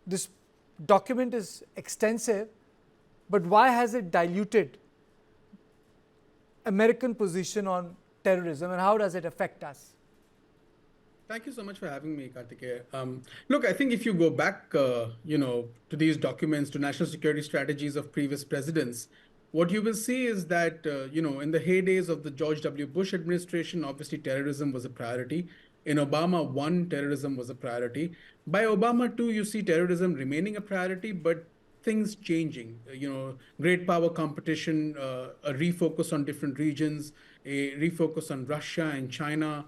this document is extensive, but why has it diluted American position on terrorism, and how does it affect us? Thank you so much for having me, Kartikeya. Look, I think if you go back, to these documents, to national security strategies of previous presidents, what you will see is that, in the heydays of the George W. Bush administration, obviously terrorism was a priority. In Obama 1, terrorism was a priority. By Obama 2, you see terrorism remaining a priority, but things changing, great power competition, a refocus on different regions, a refocus on Russia and China.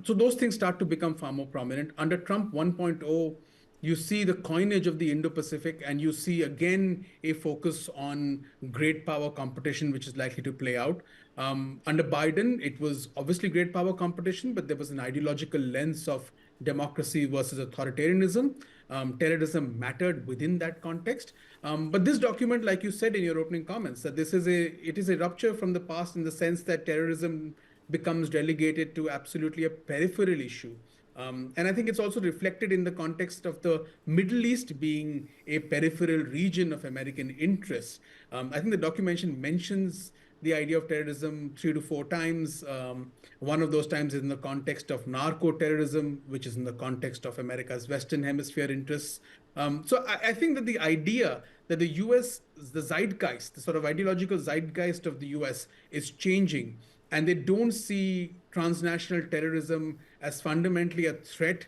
So those things start to become far more prominent. Under Trump 1.0, you see the coinage of the Indo-Pacific, and you see again a focus on great power competition, which is likely to play out. Under Biden, it was obviously great power competition, but there was an ideological lens of democracy versus authoritarianism. Terrorism mattered within that context. But this document, like you said in your opening comments, that it is a rupture from the past in the sense that terrorism becomes relegated to absolutely a peripheral issue. And I think it's also reflected in the context of the Middle East being a peripheral region of American interest. I think the document mentions the idea of terrorism 3 to 4 times. One of those times is in the context of narco-terrorism, which is in the context of America's Western Hemisphere interests. So I think that the idea that the US, the zeitgeist, the sort of ideological zeitgeist of the US is changing, and they don't see transnational terrorism as fundamentally a threat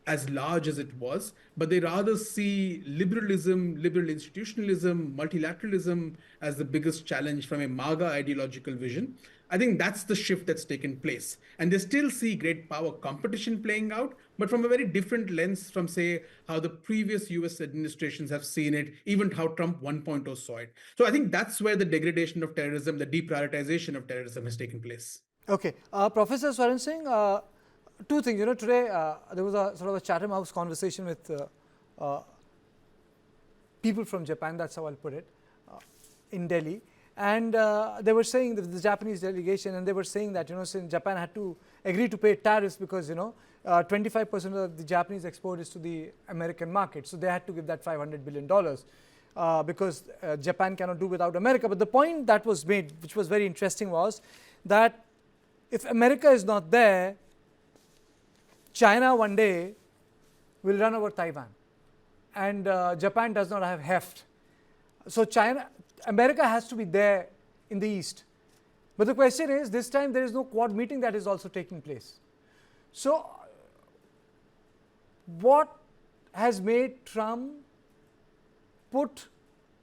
as large as it was, but they rather see liberalism, liberal institutionalism, multilateralism as the biggest challenge from a MAGA ideological vision. I think that's the shift that's taken place. And they still see great power competition playing out, but from a very different lens from, say, how the previous US administrations have seen it, even how Trump 1.0 saw it. So I think that's where the degradation of terrorism, the deprioritization of terrorism has taken place. Okay. Professor Swaran Singh, two things. Today there was a sort of a Chatham House conversation with people from Japan, that's how I'll put it, in Delhi. And they were saying, the Japanese delegation, and they were saying that, since Japan had to agree to pay tariffs because, 25% of the Japanese export is to the American market. So they had to give that $500 billion because Japan cannot do without America. But the point that was made, which was very interesting, was that if America is not there, China one day will run over Taiwan, and Japan does not have heft. So America has to be there in the East. But the question is, this time there is no Quad meeting that is also taking place. So what has made Trump put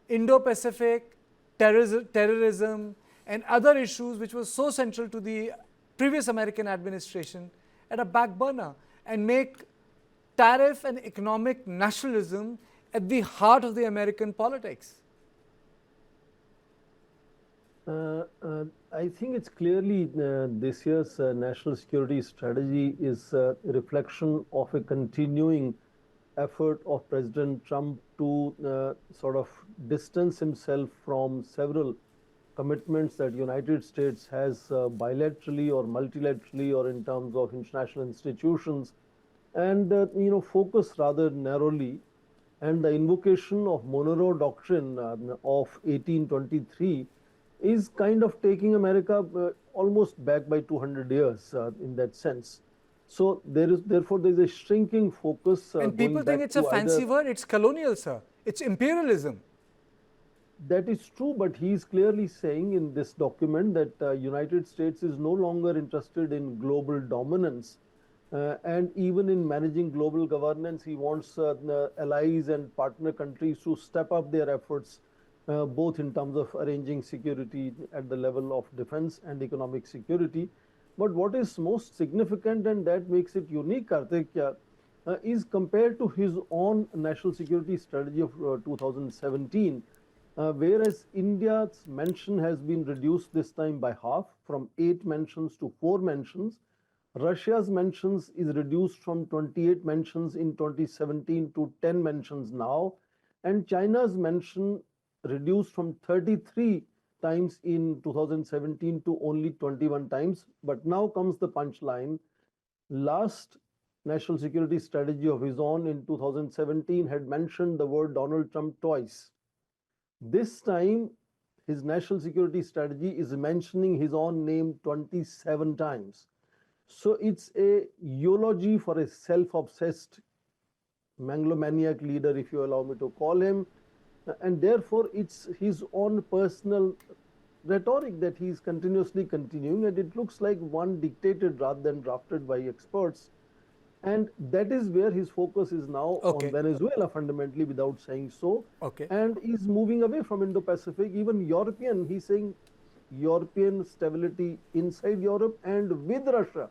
Indo-Pacific, terrorism and other issues which was so central to the previous American administration at a back burner, and make tariff and economic nationalism at the heart of the American politics? I think it's clearly this year's national security strategy is a reflection of a continuing effort of President Trump to sort of distance himself from several commitments that United States has bilaterally or multilaterally or in terms of international institutions, and focus rather narrowly. And the invocation of Monroe Doctrine of 1823 is kind of taking America almost back by 200 years in that sense. So therefore there is a shrinking focus. And people think it's a fancy word. It's colonial, sir. It's imperialism. That is true, but he is clearly saying in this document that United States is no longer interested in global dominance, and even in managing global governance, he wants allies and partner countries to step up their efforts, both in terms of arranging security at the level of defense and economic security. But what is most significant, and that makes it unique, Karthik, is compared to his own national security strategy of 2017. Whereas India's mention has been reduced this time by half, from 8 mentions to 4 mentions. Russia's mentions is reduced from 28 mentions in 2017 to 10 mentions now. And China's mention reduced from 33 times in 2017 to only 21 times. But now comes the punchline. Last national security strategy of his own in 2017 had mentioned the word Donald Trump twice. This time, his national security strategy is mentioning his own name 27 times. So it's a eulogy for a self-obsessed megalomaniac leader, if you allow me to call him. And therefore, it's his own personal rhetoric that he's continuously continuing, and it looks like one dictated rather than drafted by experts. And that is where his focus is now Okay. on Venezuela, fundamentally, without saying so. Okay. And is moving away from Indo-Pacific, even European. He's saying European stability inside Europe and with Russia.